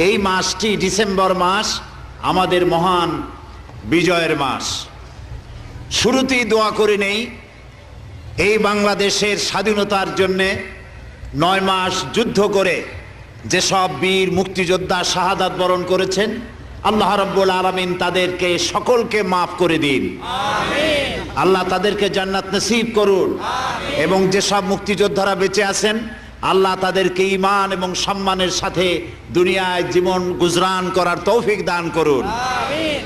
এই মাসটি ডিসেম্বর মাস আমাদের মহান বিজয়ের মাস। শুরুতেই দোয়া করে নেই এই বাংলাদেশের স্বাধীনতার জন্যে 9 মাস যুদ্ধ করে যেসব বীর মুক্তিযোদ্ধা শাহাদাত বরণ করেছেন, আল্লাহ রাব্বুল আলামিন তাদেরকে সকলকে মাফ করে দিন। আমিন। আল্লাহ তাদেরকে জান্নাত নসিব করুন। আমিন। এবং যেসব মুক্তিযোদ্ধারা বেঁচে আছেন, আল্লাহ তাদেরকে ঈমান এবং সম্মানের সাথে দুনিয়ায় জীবন গুজরান করার তৌফিক দান করুন। আমিন।